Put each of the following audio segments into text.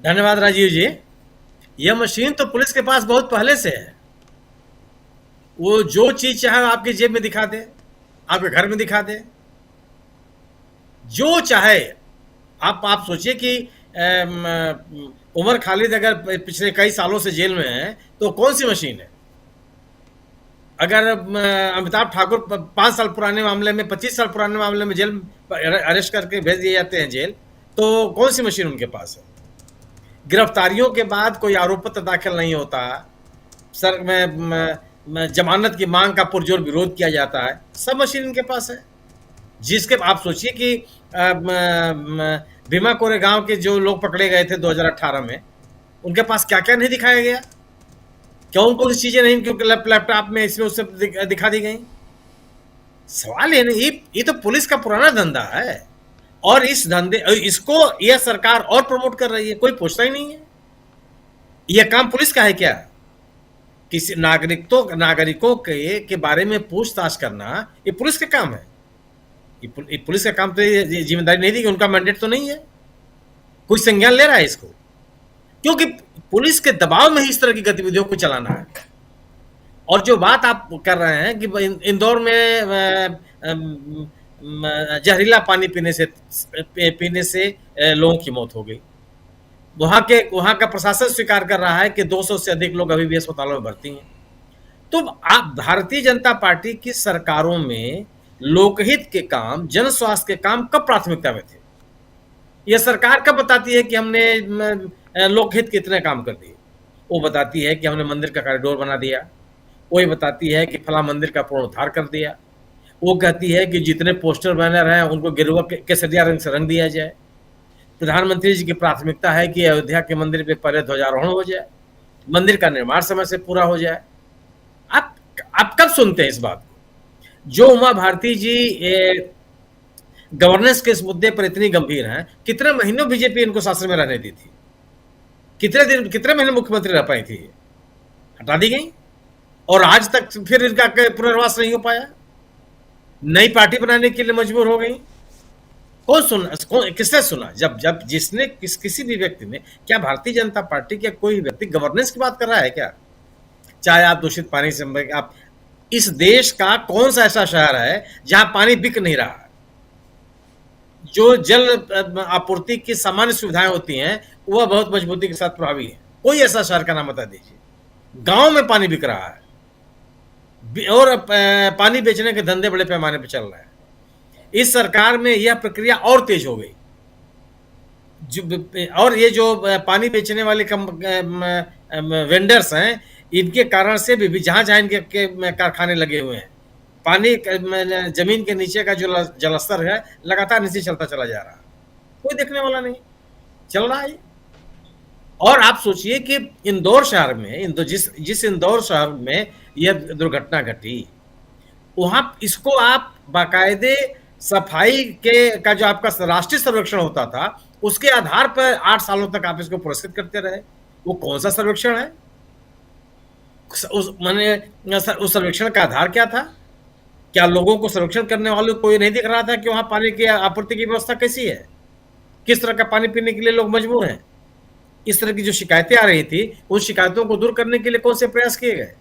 धन्यवाद राजीव जी। यह मशीन तो पुलिस के पास बहुत पहले से है। वो जो चीज चाहे आपकी जेब में दिखा दे, आपके घर में दिखा दे, जो चाहे। आप सोचिए कि उमर खालिद अगर पिछले कई सालों से जेल में है तो कौन सी मशीन है। अगर अमिताभ ठाकुर 5 साल पुराने मामले में, 25 साल पुराने मामले में जेल अरेस्ट करके भेज दिए जाते हैं जेल, तो कौन सी मशीन उनके पास है। गिरफ्तारियों के बाद कोई आरोप पत्र दाखिल नहीं होता, सर में जमानत की मांग का पुरजोर विरोध किया जाता है, सब मशीन इनके पास है। जिसके आप सोचिए कि भीमा कोरे गांव के जो लोग पकड़े गए थे 2018 में, उनके पास क्या क्या नहीं दिखाया गया। क्यों उनको कुछ चीजें नहीं, क्योंकि लैपटॉप में इसमें उससे दिखा दी गई। सवाल ये नहीं, ये तो पुलिस का पुराना धंधा है, और इस धंधे इसको यह सरकार और प्रमोट कर रही है। कोई पूछता ही नहीं है। यह काम पुलिस का है क्या? किसी नागरिकों के बारे में पूछताछ करना ये पुलिस का काम है। ये पुलिस का काम तो ये जिम्मेदारी नहीं दी कि उनका मैंडेट तो नहीं है। कोई संज्ञान ले रहा है इसको? क्योंकि पुलिस के दबाव में ही इस तरह की गतिविधियों को चलाना है। और जो बात आप कर रहे हैं कि इंदौर में जहरीला पानी पीने से लोगों की मौत हो गई, वहां का प्रशासन स्वीकार कर रहा है कि 200 से अधिक लोग अभी भी अस्पतालों में भर्ती हैं। तो आप भारतीय जनता पार्टी की सरकारों में लोकहित के काम, जन स्वास्थ्य के काम कब प्राथमिकता में थे? यह सरकार कब बताती है कि हमने लोकहित के इतने काम कर दिए? वो बताती है कि हमने मंदिर का कॉरिडोर बना दिया, वो ये बताती है कि फला मंदिर का पुनरुद्धार कर दिया, वो कहती है कि जितने पोस्टर बैनर हैं उनको गेरुआ केसरिया रंग से रंग दिया जाए। प्रधानमंत्री जी की प्राथमिकता है कि अयोध्या के मंदिर पे पहले ध्वजारोहण हो जाए, मंदिर का निर्माण समय से पूरा हो जाए। आप कब सुनते हैं इस बात को? जो उमा भारती जी गवर्नेंस के इस मुद्दे पर इतनी गंभीर हैं, कितने महीनों बीजेपी इनको शासन में रहने दी थी? कितने महीने मुख्यमंत्री रह पाई थी? हटा दी गई, और आज तक फिर इनका पुनर्वास नहीं हो पाया। नई पार्टी बनाने के लिए मजबूर हो गई। किसने सुना? जब जिसने किसी भी व्यक्ति ने, क्या भारतीय जनता पार्टी का कोई व्यक्ति गवर्नेंस की बात कर रहा है क्या? चाहे आप दूषित पानी से, आप इस देश का कौन सा ऐसा शहर है जहां पानी बिक नहीं रहा है? जो जल आपूर्ति की सामान्य सुविधाएं होती हैं वह बहुत मजबूती के साथ प्रभावी है। कोई ऐसा शहर का नाम बता दीजिए। गांव में पानी बिक रहा है, और पानी बेचने के धंधे बड़े पैमाने पर चल रहे हैं। इस सरकार में यह प्रक्रिया और तेज हो गई। और ये जो पानी बेचने वाले वेंडर्स हैं, इनके कारण से भी जहां जहां इनके कारखाने लगे हुए हैं, पानी जमीन के नीचे का जो जलस्तर है लगातार नीचे चलता चला जा रहा है। कोई देखने वाला नहीं, चल रहा है। और आप सोचिए कि इंदौर शहर में, जिस इंदौर शहर में यह दुर्घटना घटी, वहां इसको आप बाकायदे सफाई का जो आपका राष्ट्रीय सर्वेक्षण होता था, उसके आधार पर 8 सालों तक आप इसको पुरस्कृत करते रहे। वो कौन सा सर्वेक्षण है? उस सर्वेक्षण का आधार क्या था? क्या लोगों को, सर्वेक्षण करने वालों को ये नहीं दिख रहा था कि वहां पानी की आपूर्ति की व्यवस्था कैसी है, किस तरह का पानी पीने के लिए लोग मजबूर हैं? इस तरह की जो शिकायतें आ रही थी, उन शिकायतों को दूर करने के लिए कौन से प्रयास किए गए?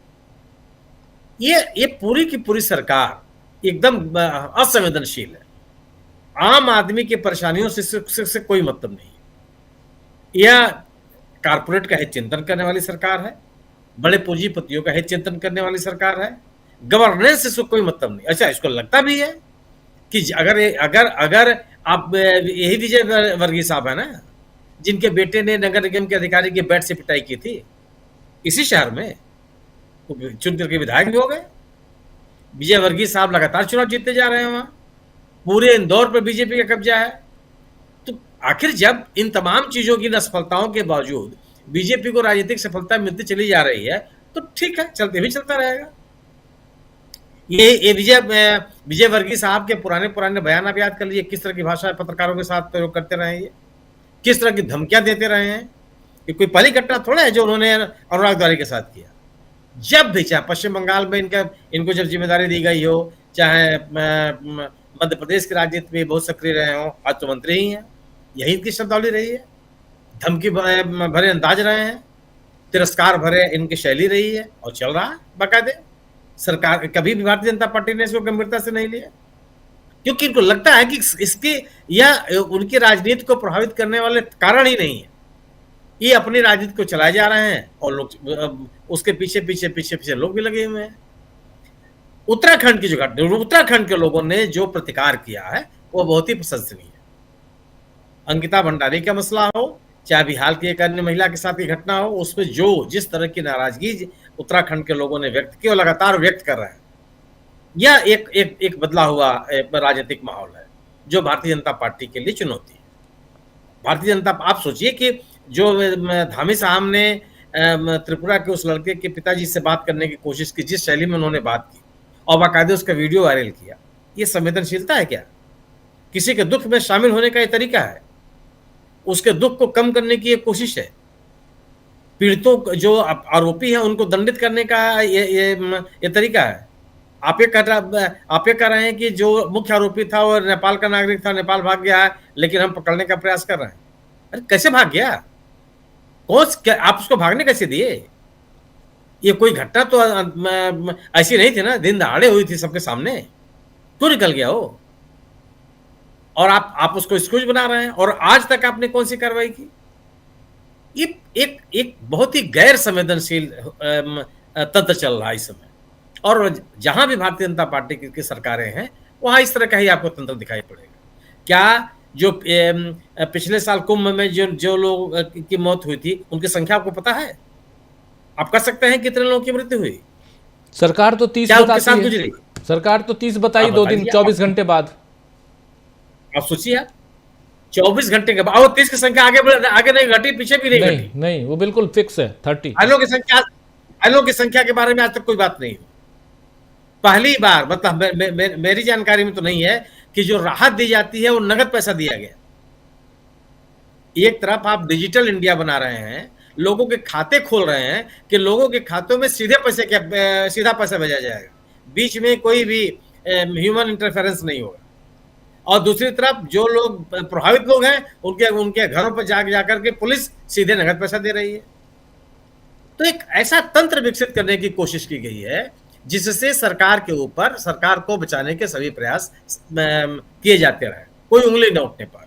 ये पूरी की पूरी सरकार एकदम असंवेदनशील है। आम आदमी की परेशानियों से कोई मतलब नहीं है। यह कारपोरेट का हित चिंतन करने वाली सरकार है, बड़े पूंजीपतियों का हित चिंतन करने वाली सरकार है। गवर्नेंस से कोई मतलब नहीं। अच्छा, इसको लगता भी है कि अगर आप, यही विजय वर्गीय साहब है ना, जिनके बेटे ने नगर निगम के अधिकारी के बैट से पिटाई की थी इसी शहर में, चुन करके विधायक भी हो गए। विजय वर्गीय साहब लगातार चुनाव जीतते जा रहे हैं। वहां पूरे इंदौर पर बीजेपी का कब्जा है। तो आखिर जब इन तमाम चीजों की असफलताओं के बावजूद बीजेपी को राजनीतिक सफलता मिलती चली जा रही है, तो ठीक है, चलता रहेगा। ये विजय वर्गीय साहब के पुराने बयान आप याद कर लीजिए, किस तरह की भाषा पत्रकारों के साथ प्रयोग करते रहे, ये किस तरह की धमकियां देते रहे हैं। ये कोई पहली घटना थोड़ा है जो उन्होंने अनुराग द्वारे के साथ किया। जब भी, चाहे पश्चिम बंगाल में इनको जब जिम्मेदारी दी गई हो, चाहे मध्य प्रदेश की राजनीति में बहुत सक्रिय रहे हो, आज तो मंत्री ही हैं, यही इनकी शब्दावली रही है। धमकी भरे अंदाज रहे हैं, तिरस्कार भरे इनकी शैली रही है और चल रहा है बाकायदे। सरकार कभी भी भारतीय जनता पार्टी ने इसको गंभीरता से नहीं लिया, क्योंकि इनको लगता है कि इसके या उनकी राजनीति को प्रभावित करने वाले कारण ही नहीं है। ये अपनी राजनीति को चलाए जा रहे हैं और लोग उसके पीछे पीछे पीछे पीछे लोग भी लगे हुए हैं। उत्तराखंड की जो घटना, उत्तराखंड के लोगों ने जो प्रतिकार किया है वो बहुत ही प्रशंसनीय है। अंकिता भंडारी का मसला हो, चाहे अभी हाल की एक अन्य महिला के साथ की घटना हो, उसमें जो जिस तरह की नाराजगी उत्तराखंड के लोगों ने व्यक्त की और लगातार व्यक्त कर रहे हैं, यह एक बदला हुआ राजनीतिक माहौल है जो भारतीय जनता पार्टी के लिए चुनौती है। भारतीय जनता, आप सोचिए कि जो धामी साहब ने त्रिपुरा के उस लड़के के पिताजी से बात करने की कोशिश की, जिस शैली में उन्होंने बात की और बाकायदे उसका वीडियो वायरल किया, ये संवेदनशीलता है क्या? किसी के दुख में शामिल होने का ये तरीका है? उसके दुख को कम करने की एक कोशिश है। पीड़ितों जो आरोपी हैं उनको दंडित करने का ये तरीका है। आप ये कह रहे हैं कि जो मुख्य आरोपी था वो नेपाल का नागरिक था, नेपाल भाग गया है, लेकिन हम पकड़ने का प्रयास कर रहे हैं। अरे कैसे भाग गया? आप उसको भागने कैसे दिए? ये कोई घटना तो ऐसी नहीं थी ना, दिन दहाड़े हुई थी सबके सामने, क्यों निकल गया हो? और आप उसको एक्सक्यूज बना रहे हैं। और आज तक आपने कौन सी कार्रवाई की? ये एक बहुत ही गैर संवेदनशील तंत्र चल रहा है इस समय। और जहां भी भारतीय जनता पार्टी की सरकारें हैं वहां इस तरह का ही आपको तंत्र दिखाई पड़ेगा। क्या जो पिछले साल कुंभ में जो लोग की मौत हुई थी उनकी संख्या आपको पता है? आप कह सकते हैं कितने लोगों की मृत्यु हुई? सरकार तो 30 बताती है। सरकार तो 30 बताई 2 दिन 24 घंटे बाद। आप सोचिए, आप 24 घंटे के बाद, और 30 की संख्या आगे नहीं घटी, पीछे भी नहीं घटी। नहीं, वो बिल्कुल फिक्स है 30। घायलों की संख्या के बारे में आज तक कोई बात नहीं हुई। पहली बार, मतलब मेरी जानकारी में तो नहीं है कि जो राहत दी जाती है वो नगद पैसा दिया गया। एक तरफ आप डिजिटल इंडिया बना रहे हैं, लोगों के खाते खोल रहे हैं कि लोगों के खातों में सीधा पैसा भेजा जाएगा, बीच में कोई भी ह्यूमन इंटरफेरेंस नहीं होगा। और दूसरी तरफ जो लोग प्रभावित लोग हैं उनके घरों पर जाकर के पुलिस सीधे नगद पैसा दे रही है। तो एक ऐसा तंत्र विकसित करने की कोशिश की गई है जिससे सरकार के ऊपर, सरकार को बचाने के सभी प्रयास किए जाते रहे, कोई उंगली न उठने पाए।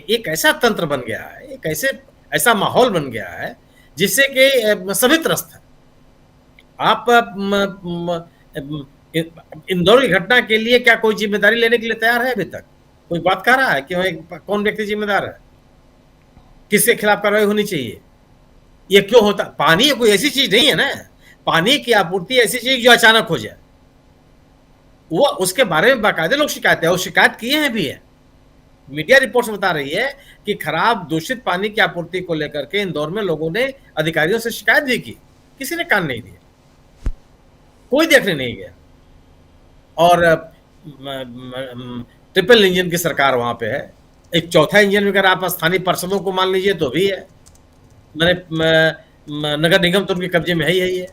एक ऐसा तंत्र बन गया है, एक ऐसा माहौल बन गया है जिससे कि सभी त्रस्त है। आप इंदौर की घटना के लिए क्या कोई जिम्मेदारी लेने के लिए तैयार है? अभी तक कोई बात कर रहा है कि कौन व्यक्ति जिम्मेदार है, किसके खिलाफ कार्रवाई होनी चाहिए? ये क्यों होता? पानी कोई ऐसी चीज नहीं है ना, पानी की आपूर्ति ऐसी चीज जो अचानक हो जाए, वो उसके बारे में बाकायदे लोग शिकायत है और शिकायत किए हैं भी है। मीडिया रिपोर्ट्स बता रही है कि खराब दूषित पानी की आपूर्ति को लेकर के इंदौर में लोगों ने अधिकारियों से शिकायत भी की, किसी ने कान नहीं दिया, कोई देखने नहीं गया। और ट्रिपल इंजन की सरकार वहां पे है। एक चौथा इंजन अगर आप स्थानीय पार्षदों को मान लीजिए तो भी है, मैंने नगर निगम तो उनके कब्जे में है ही है।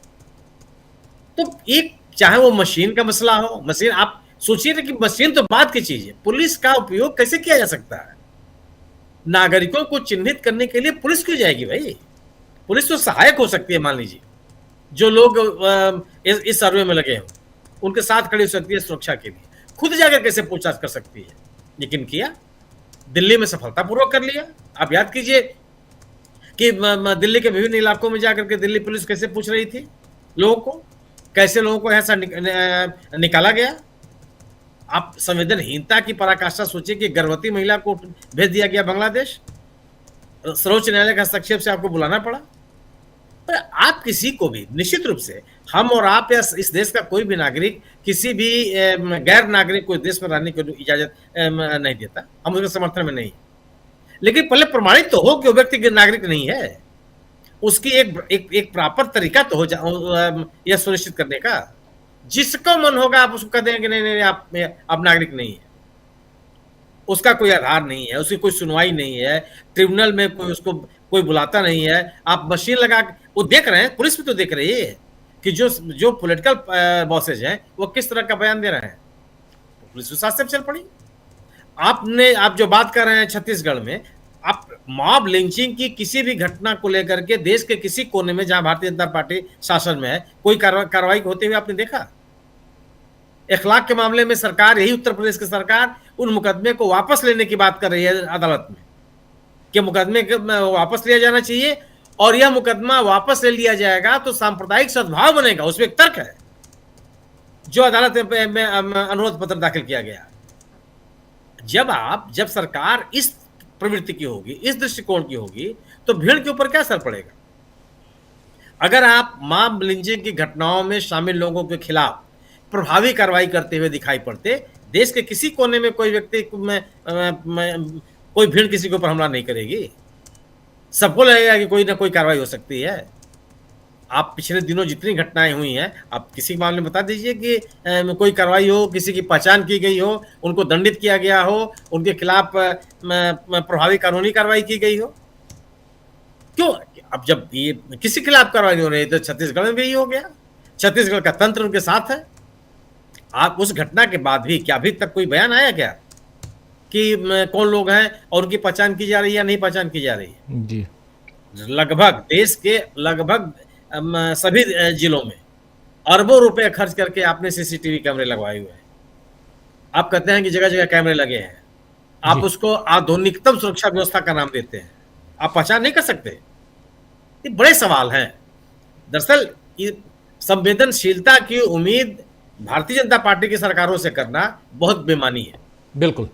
तो एक, चाहे वो मशीन का मसला हो, मशीन, आप सोचिए कि मशीन तो बात की चीज है, पुलिस का उपयोग कैसे किया जा सकता है? नागरिकों को चिन्हित करने के लिए पुलिस क्यों जाएगी भाई? पुलिस तो सहायक हो सकती है, मान लीजिए जो लोग इस सर्वे में लगे हों उनके साथ खड़ी हो सकती है सुरक्षा के लिए, खुद जाकर कैसे पूछताछ कर सकती है? लेकिन किया, दिल्ली में सफलतापूर्वक कर लिया। आप याद कीजिए कि दिल्ली के विभिन्न इलाकों में जाकर के दिल्ली पुलिस कैसे पूछ रही थी लोगों को, कैसे लोगों को ऐसा निकाला गया। आप संवेदनहीनता की पराकाष्ठा सोचिए कि गर्भवती महिला को भेज दिया गया बांग्लादेश, सर्वोच्च न्यायालय के हस्तक्षेप से आपको बुलाना पड़ा। पर आप किसी को भी, निश्चित रूप से हम और आप या इस देश का कोई भी नागरिक किसी भी गैर नागरिक को देश में रहने की इजाजत नहीं देता, हम उसके समर्थन में नहीं। लेकिन पहले प्रमाणित तो हो कि वो व्यक्ति नागरिक नहीं है, उसकी एक प्रॉपर तरीका तो हो यह सुनिश्चित करने का। जिसका मन होगा आप उसको कह देंगे कि नहीं आप नागरिक नहीं है, उसका कोई आधार नहीं है, उसकी कोई सुनवाई नहीं है, ट्रिब्यूनल में कोई बुलाता नहीं है। आप मशीन लगा, वो देख रहे हैं, पुलिस भी तो देख रही है कि जो पॉलिटिकल बॉसेज हैं वो किस तरह का बयान दे रहे हैं, पुलिस के साथ से चल पड़ी। आप जो बात कर रहे हैं छत्तीसगढ़ में, आप मॉब लिंचिंग की किसी भी घटना को लेकर के देश के किसी कोने में जहां भारतीय जनता पार्टी शासन में है, कोई कार्रवाई होते हुए आपने देखा? इखलाक के मामले में सरकार, यही उत्तर प्रदेश की सरकार, उन मुकदमे को वापस लेने की बात कर रही है अदालत में कि मुकदमे वापस लिया जाना चाहिए, और यह मुकदमा वापस ले लिया जाएगा तो सांप्रदायिक सद्भाव बनेगा। उसमें एक तर्क है जो अदालत में अनुरोध पत्र दाखिल किया गया। जब सरकार इस प्रवृत्ति की होगी, इस दृष्टिकोण की होगी, तो भीड़ के ऊपर क्या असर पड़ेगा? अगर आप मॉब लिंचिंग की घटनाओं में शामिल लोगों के खिलाफ प्रभावी कार्रवाई करते हुए दिखाई पड़ते, देश के किसी कोने में कोई व्यक्ति कोई भीड़ किसी के ऊपर हमला नहीं करेगी। सबको लगेगा कि कोई ना कोई कार्रवाई हो सकती है। आप पिछले दिनों जितनी घटनाएं हुई हैं, आप किसी मामले में बता दीजिए कि कोई कार्रवाई हो, किसी की पहचान की गई हो, उनको दंडित किया गया हो, उनके खिलाफ प्रभावी कानूनी कार्रवाई की गई हो। क्यों? अब जब ये किसी के खिलाफ कार्रवाई नहीं हो रही, तो छत्तीसगढ़ में भी यही हो गया। छत्तीसगढ़ का तंत्र उनके साथ है। आप उस घटना के बाद भी क्या अभी तक कोई बयान आया क्या कि कौन लोग हैं और उनकी पहचान की जा रही है या नहीं पहचान की जा रही है? जी, लगभग देश के लगभग सभी जिलों में अरबों रुपए खर्च करके आपने सीसीटीवी कैमरे लगवाए हुए हैं। आप कहते हैं कि जगह जगह कैमरे लगे हैं, आप उसको आधुनिकतम सुरक्षा व्यवस्था का नाम देते हैं, आप पहचान नहीं कर सकते? ये बड़े सवाल हैं। दरअसल संवेदनशीलता की उम्मीद भारतीय जनता पार्टी की सरकारों से करना बहुत बेमानी है। बिल्कुल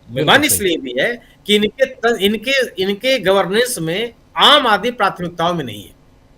बेमानी इसलिए भी है कि इनके गवर्नेंस में आम आदमी प्राथमिकताओं में नहीं है।